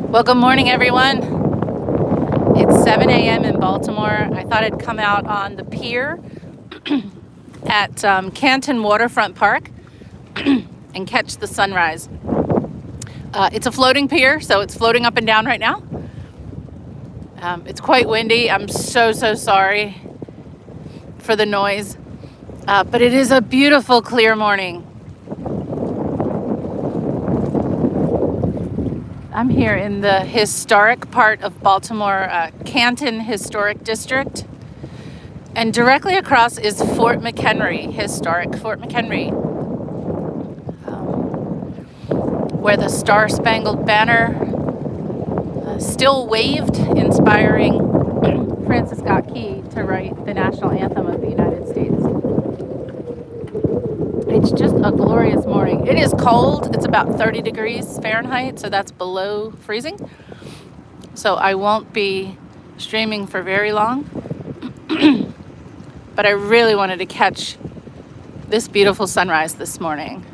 Well, good morning, everyone. It's 7 a.m. in Baltimore. I thought I'd come out on the pier at Canton Waterfront Park and catch the sunrise. It's a floating pier, so it's floating up and down right now. It's quite windy. I'm so sorry for the noise, but it is a beautiful, clear morning. I'm here in the historic part of Baltimore, Canton Historic District. And directly across is Fort McHenry, historic Fort McHenry, where the Star-Spangled Banner still waved, inspiring Francis Scott Key to write the national anthem of the United States. It's just a glorious morning. It is cold. It's about 30 degrees Fahrenheit, so that's below freezing. So I won't be streaming for very long. But I really wanted to catch this beautiful sunrise this morning.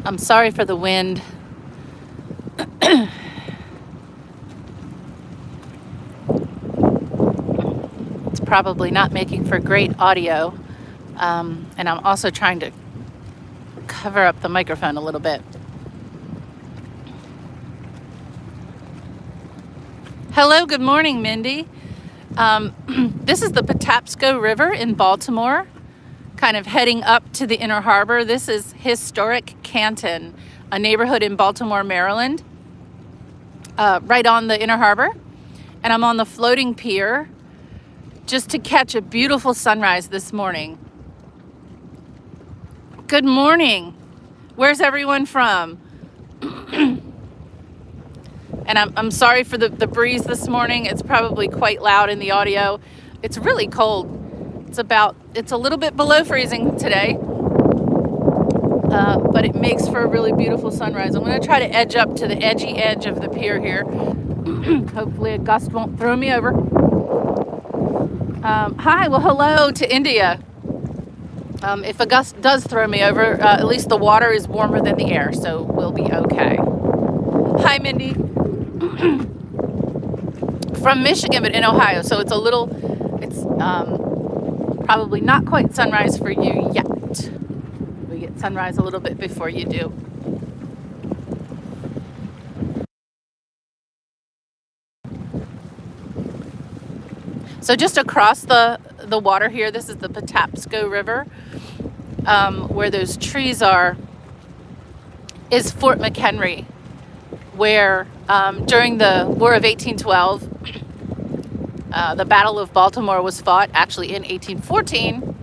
I'm sorry for the wind. It's probably not making for great audio. And I'm also trying to cover up the microphone a little bit. Hello, good morning, Mindy. This is the Patapsco River in Baltimore, kind of heading up to the Inner Harbor. This is historic Canton, a neighborhood in Baltimore, Maryland, right on the Inner Harbor. And I'm on the floating pier just to catch a beautiful sunrise this morning. Good morning. Where's everyone from? And I'm sorry for the breeze this morning. It's probably quite loud in the audio. It's really cold. It's a little bit below freezing today, but it makes for a really beautiful sunrise. I'm going to try to edge up to the edgy edge of the pier here. Hopefully a gust won't throw me over. Hi, well, hello to India. If a gust does throw me over, at least the water is warmer than the air, so we'll be okay. Hi, Mindy. From Michigan, but in Ohio, so it's probably not quite sunrise for you yet. We get sunrise a little bit before you do. So just across the water here, this is the Patapsco River, where those trees are, is Fort McHenry, where during the War of 1812, the Battle of Baltimore was fought actually in 1814,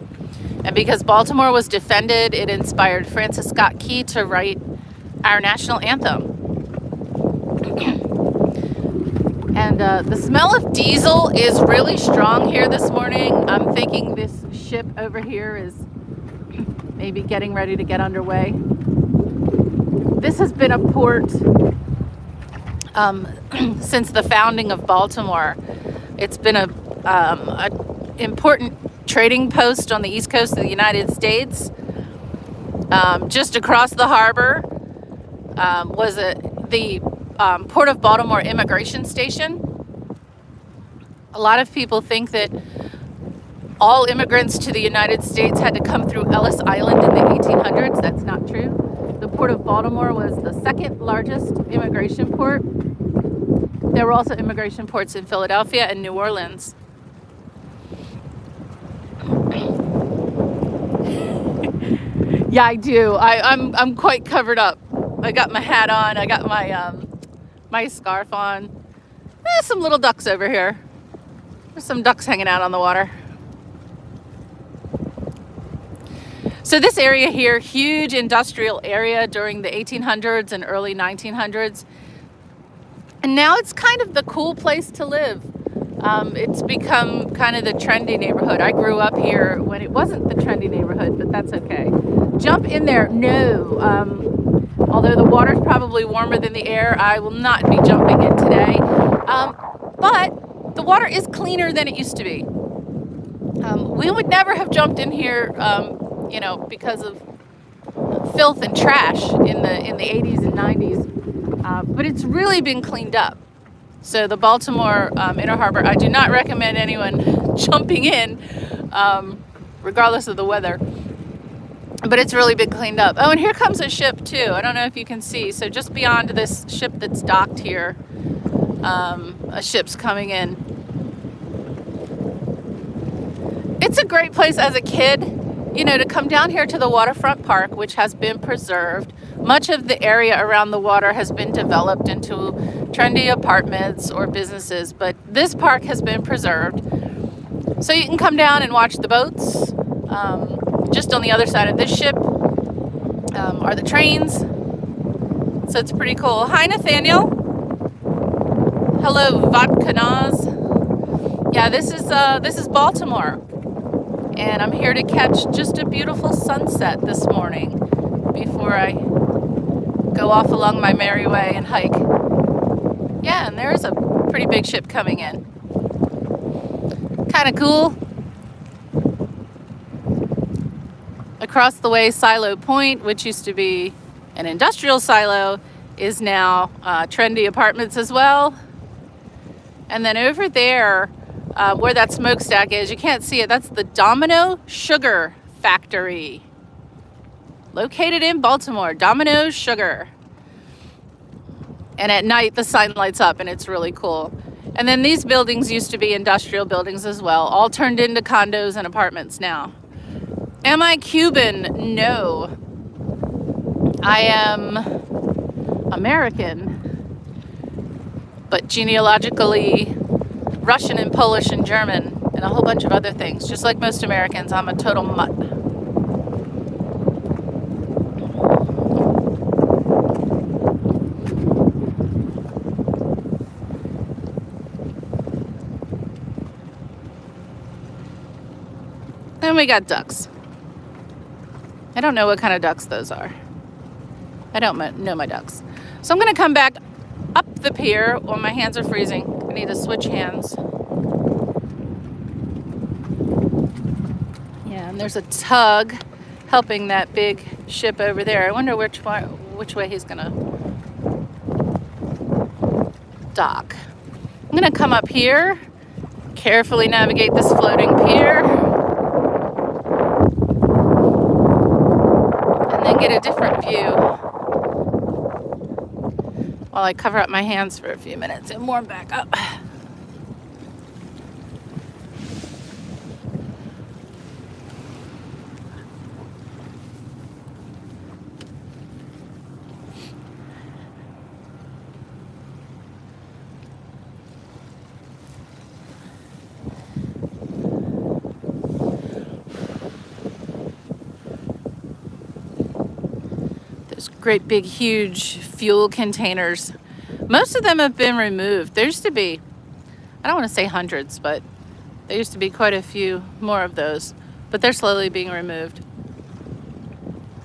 and because Baltimore was defended, it inspired Francis Scott Key to write our national anthem. And the smell of diesel is really strong here this morning. I'm thinking this ship over here is maybe getting ready to get underway. This has been a port since the founding of Baltimore. It's been an important trading post on the east coast of the United States. Just across the harbor was the Port of Baltimore immigration station. A lot of people think that all immigrants to the United States had to come through Ellis Island in the 1800s. That's not true. The Port of Baltimore was the second largest immigration port. There were also immigration ports in Philadelphia and New Orleans. Yeah, I do. I'm quite covered up. I got my hat on. I got my my scarf on. Some little ducks over here. There's some ducks hanging out on the water. So this area here, huge industrial area during the 1800s and early 1900s. And now it's kind of the cool place to live. It's become kind of the trendy neighborhood. I grew up here when it wasn't the trendy neighborhood, but that's okay. Jump in there? No. Although the water's probably warmer than the air, I will not be jumping in today. But the water is cleaner than it used to be. We would never have jumped in here, because of filth and trash in the 80s and 90s. But it's really been cleaned up. So the Baltimore Inner Harbor, I do not recommend anyone jumping in, regardless of the weather. But it's really been cleaned up. Oh, and here comes a ship too. I don't know if you can see. So just beyond this ship that's docked here, a ship's coming in. It's a great place as a kid, to come down here to the Waterfront Park, which has been preserved. Much of the area around the water has been developed into trendy apartments or businesses, but this park has been preserved. So you can come down and watch the boats. Just on the other side of this ship are the trains. So it's pretty cool. Hi, Nathaniel. Hello, Vodkanaz. Yeah, this is Baltimore. And I'm here to catch just a beautiful sunset this morning before I go off along my merry way and hike. Yeah, and there's a pretty big ship coming in. Kind of cool. Across the way, Silo Point, which used to be an industrial silo, is now trendy apartments as well. And then over there, where that smokestack is, you can't see it, that's the Domino Sugar Factory. Located in Baltimore, Domino Sugar. And at night, the sign lights up, and it's really cool. And then these buildings used to be industrial buildings as well, all turned into condos and apartments now. Am I Cuban? No. I am American, but genealogically Russian and Polish and German and a whole bunch of other things. Just like most Americans, I'm a total mutt. And we got ducks. I don't know what kind of ducks those are. I don't know my ducks. So I'm going to come back up the pier. Well, my hands are freezing. I need to switch hands. Yeah, and there's a tug helping that big ship over there. I wonder which way he's going to dock. I'm going to come up here, carefully navigate this floating pier. Get a different view while I cover up my hands for a few minutes and warm back up. Great big huge fuel containers. Most of them have been removed. There used to be, I don't want to say hundreds, but there used to be quite a few more of those, but they're slowly being removed.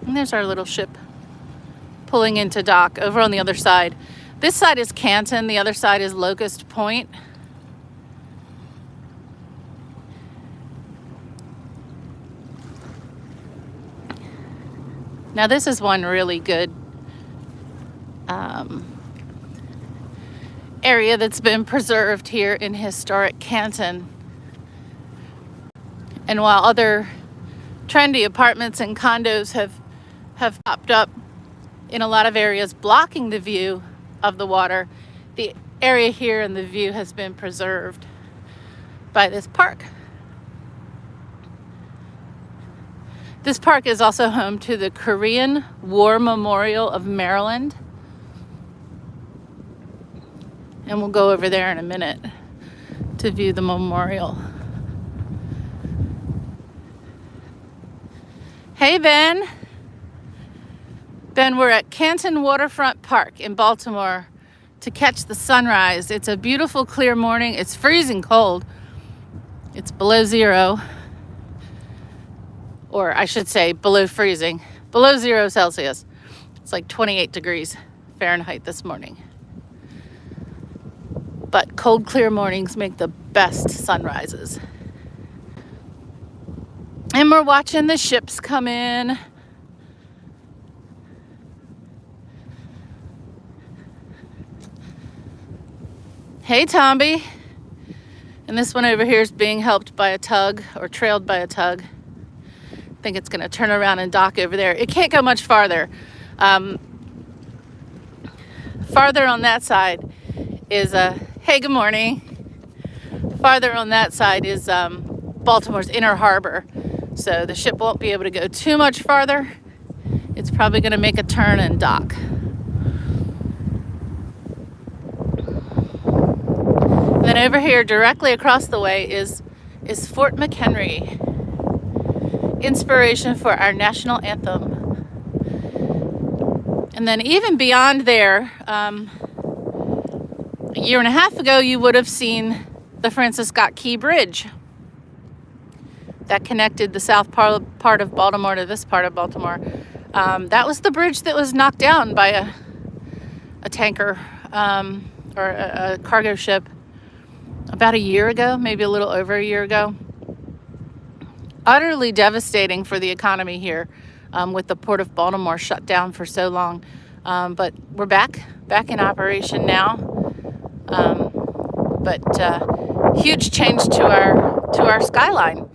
And there's our little ship pulling into dock over on the other side. This side is Canton, the other side is Locust Point. Now this is one really good area that's been preserved here in historic Canton. And while other trendy apartments and condos have popped up in a lot of areas blocking the view of the water, the area here and the view has been preserved by this park. This park is also home to the Korean War Memorial of Maryland. And we'll go over there in a minute. to view the memorial. Hey, Ben. Ben, we're at Canton Waterfront Park in Baltimore to catch the sunrise. It's a beautiful, clear morning. It's freezing cold. It's below zero. Or I should say below freezing. Below 0 Celsius. It's like 28 degrees Fahrenheit this morning. But cold, clear mornings make the best sunrises. And we're watching the ships come in. Hey, Tomby. And this one over here is being helped by a tug, or trailed by a tug. I think it's going to turn around and dock over there. It can't go much farther. Farther on that side is hey, good morning. Farther on that side is Baltimore's inner harbor. So the ship won't be able to go too much farther. It's probably going to make a turn and dock. Then over here, directly across the way, is Fort McHenry. Inspiration for our national anthem. And then even beyond there, a year and a half ago, you would have seen the Francis Scott Key Bridge that connected the south part of Baltimore to this part of Baltimore. That was the bridge that was knocked down by a tanker or a cargo ship about a year ago, maybe a little over a year ago. Utterly devastating for the economy here, with the Port of Baltimore shut down for so long. But we're back in operation now. But huge change to our skyline.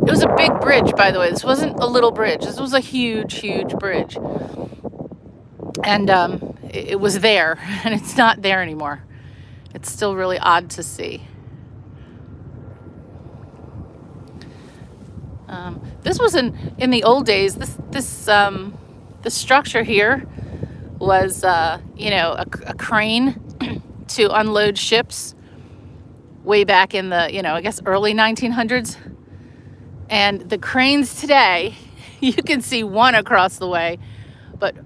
It was a big bridge, by the way. This wasn't a little bridge. This was a huge, huge bridge. And it was there, and it's not there anymore. It's still really odd to see. This was in the old days. The structure here was a crane to unload ships way back in the I guess early 1900s. And the cranes today, you can see one across the way, but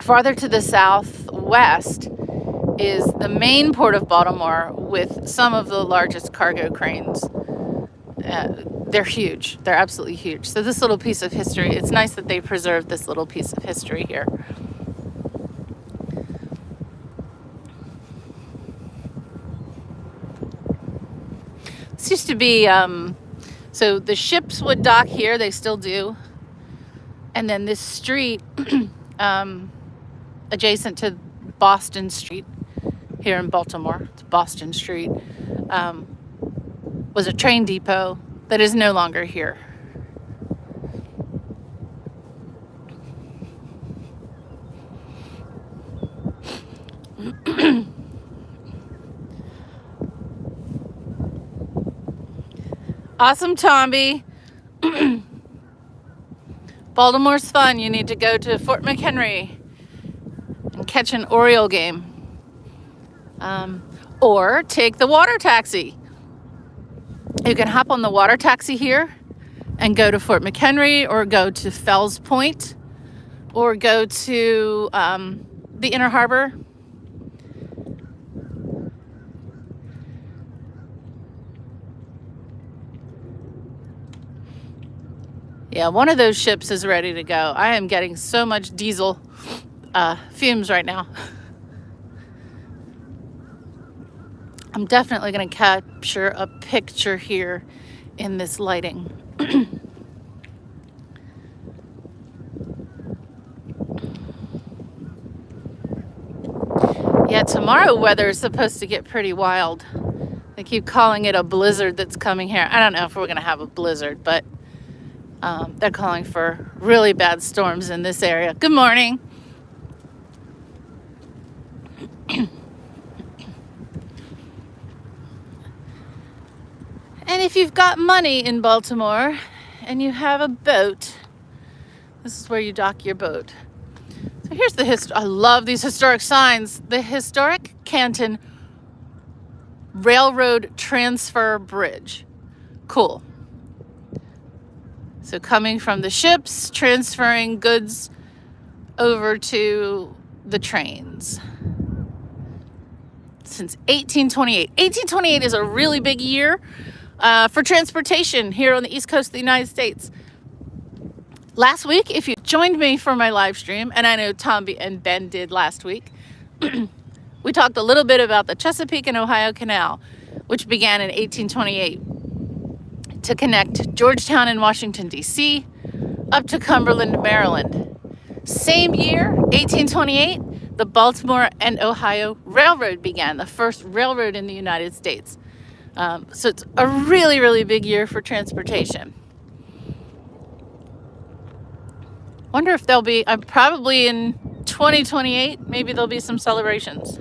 farther to the southwest is the main port of Baltimore with some of the largest cargo cranes. They're huge. They're absolutely huge. So this little piece of history, it's nice that they preserved this little piece of history here. This used to be, so the ships would dock here. They still do. And then this street, adjacent to Boston Street here in Baltimore, it's Boston Street, was a train depot that is no longer here. Awesome, Tomby. Baltimore's fun. You need to go to Fort McHenry and catch an Oriole game. Or take the water taxi. You can hop on the water taxi here and go to Fort McHenry, or go to Fells Point, or go to the Inner Harbor. Yeah, one of those ships is ready to go. I am getting so much diesel fumes right now. I'm definitely going to capture a picture here in this lighting. Yeah, tomorrow weather is supposed to get pretty wild. They keep calling it a blizzard that's coming here. I don't know if we're going to have a blizzard, but they're calling for really bad storms in this area. Good morning. And if you've got money in Baltimore and you have a boat, this is where you dock your boat. So here's the I love these historic signs. The historic Canton Railroad Transfer Bridge. Cool. So coming from the ships, transferring goods over to the trains. Since 1828. 1828 is a really big year for transportation here on the East Coast of the United States. Last week, if you joined me for my live stream, and I know Tomby and Ben did last week, we talked a little bit about the Chesapeake and Ohio Canal, which began in 1828 to connect Georgetown in Washington, D.C., up to Cumberland, Maryland. Same year, 1828, the Baltimore and Ohio Railroad began, the first railroad in the United States. So it's a really, really big year for transportation. Wonder if there'll be, probably in 2028, maybe there'll be some celebrations.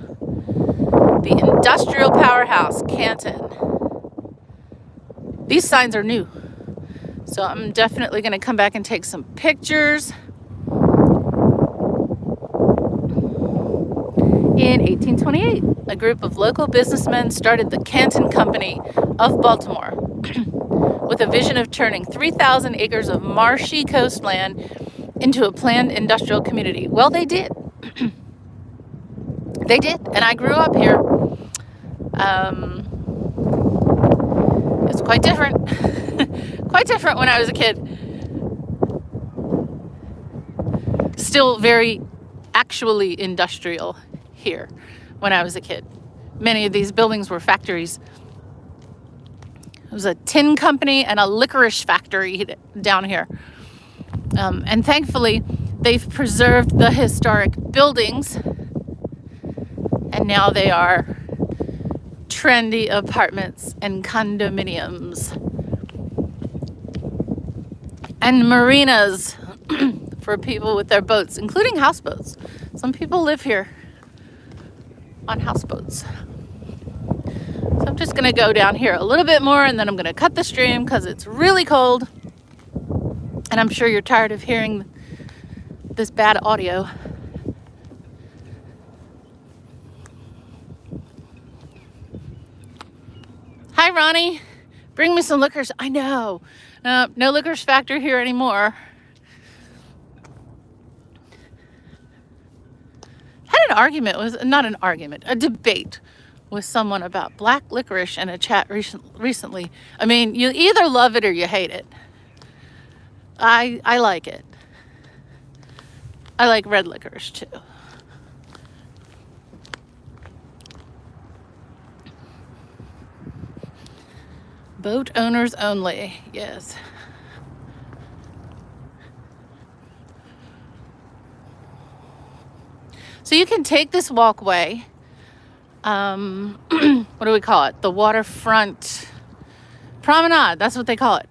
The industrial powerhouse, Canton. These signs are new, so I'm definitely going to come back and take some pictures. In 1828, a group of local businessmen started the Canton Company of Baltimore with a vision of turning 3,000 acres of marshy coastland into a planned industrial community. Well, they did. They did, and I grew up here. It's quite different. Quite different when I was a kid. Still very actually industrial here when I was a kid. Many of these buildings were factories. It was a tin company and a licorice factory down here. And thankfully, they've preserved the historic buildings, and now they are trendy apartments and condominiums and marinas for people with their boats, including houseboats. Some people live here on houseboats. So I'm just going to go down here a little bit more, and then I'm going to cut the stream because it's really cold. And I'm sure you're tired of hearing this bad audio. Hi, Ronnie. Bring me some liquors. I know. No licorice factory here anymore. Had an argument, a debate with someone about black licorice in a chat recently. I mean, you either love it or you hate it. I like it. I like red licorice too. Boat owners only, yes. So you can take this walkway, what do we call it? The Waterfront Promenade, that's what they call it.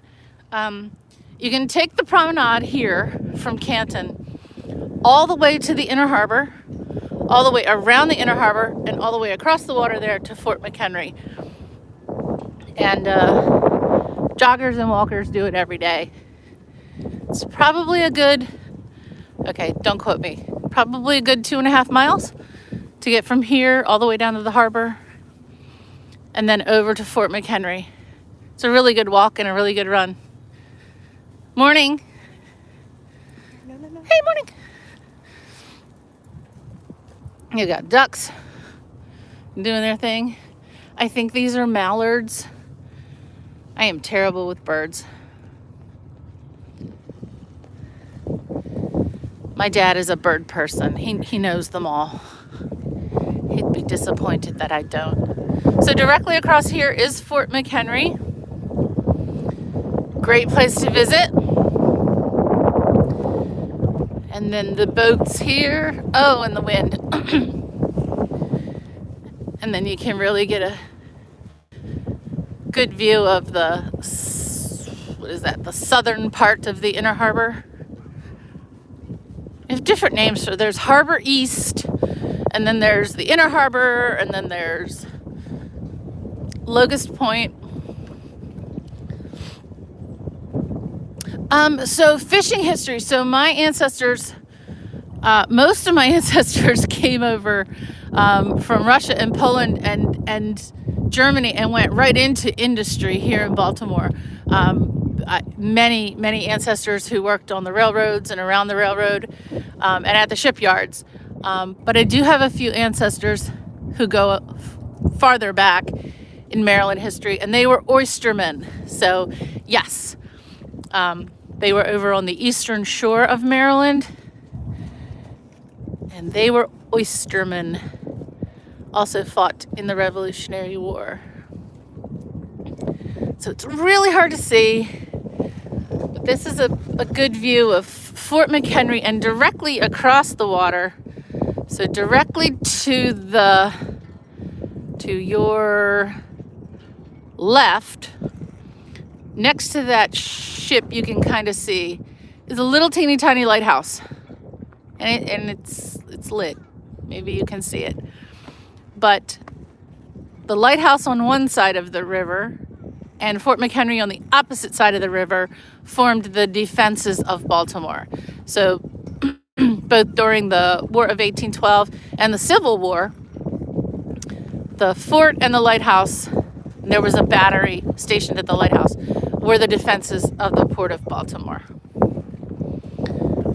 You can take the promenade here from Canton all the way to the inner harbor, all the way around the inner harbor, and all the way across the water there to Fort McHenry. And joggers and walkers do it every day. It's probably a good, okay, don't quote me, probably a good 2.5 miles to get from here all the way down to the harbor and then over to Fort McHenry. It's a really good walk and a really good run. Morning. No. Hey, morning. You got ducks doing their thing. I think these are mallards. I am terrible with birds. My dad is a bird person. He knows them all. He'd be disappointed that I don't. So directly across here is Fort McHenry. Great place to visit. And then the boats here. Oh, and the wind. And then you can really get a good view of the, what is that, the southern part of the inner harbor. They have different names. So there's Harbor East, and then there's the inner harbor, and then there's Locust Point. So fishing history. So my ancestors, most of my ancestors came over from Russia and Poland and Germany and went right into industry here in Baltimore. Many ancestors who worked on the railroads and around the railroad and at the shipyards. But I do have a few ancestors who go farther back in Maryland history, and they were oystermen. So yes, they were over on the eastern shore of Maryland, and they were oystermen. Also fought in the Revolutionary War. So it's really hard to see, but this is a good view of Fort McHenry, and directly across the water, so directly to your left, next to that ship, you can kind of see is a little teeny tiny lighthouse, and it's lit. Maybe you can see it. But the lighthouse on one side of the river and Fort McHenry on the opposite side of the river formed the defenses of Baltimore. So both during the War of 1812 and the Civil War, the fort and the lighthouse, and there was a battery stationed at the lighthouse, were the defenses of the port of Baltimore,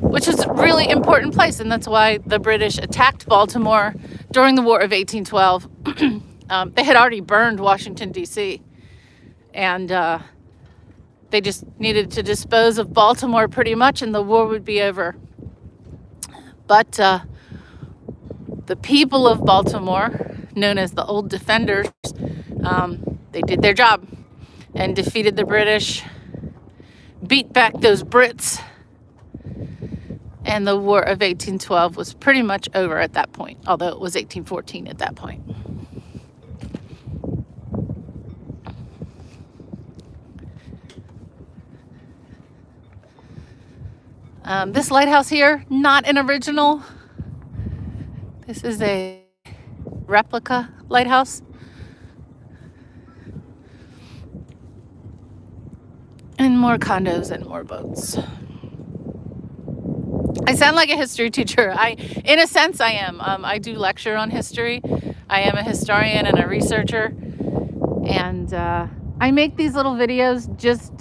which is a really important place, and that's why the British attacked Baltimore during the War of 1812. They had already burned Washington, D.C., and they just needed to dispose of Baltimore pretty much, and the war would be over. But the people of Baltimore, known as the Old Defenders, they did their job and defeated the British, beat back those Brits, and the War of 1812 was pretty much over at that point, although it was 1814 at that point. This lighthouse here, not an original. This is a replica lighthouse. And more condos and more boats. I sound like a history teacher. In a sense, I am. I do lecture on history. I am a historian and a researcher. And I make these little videos just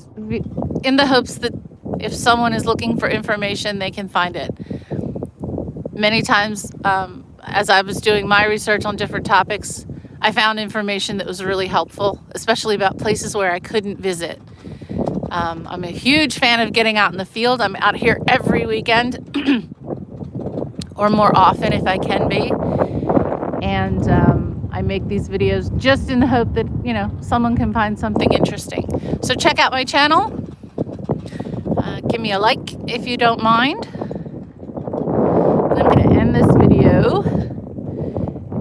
in the hopes that if someone is looking for information, they can find it. Many times, as I was doing my research on different topics, I found information that was really helpful, especially about places where I couldn't visit. I'm a huge fan of getting out in the field. I'm out here every weekend, or more often if I can be. And I make these videos just in the hope that, someone can find something interesting. So check out my channel. Give me a like if you don't mind. And I'm going to end this video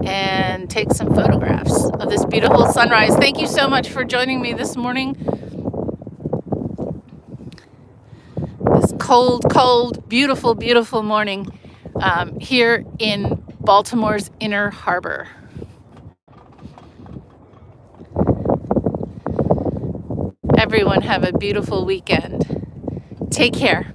and take some photographs of this beautiful sunrise. Thank you so much for joining me this morning. This cold, beautiful, beautiful morning here in Baltimore's Inner Harbor. Everyone have a beautiful weekend. Take care.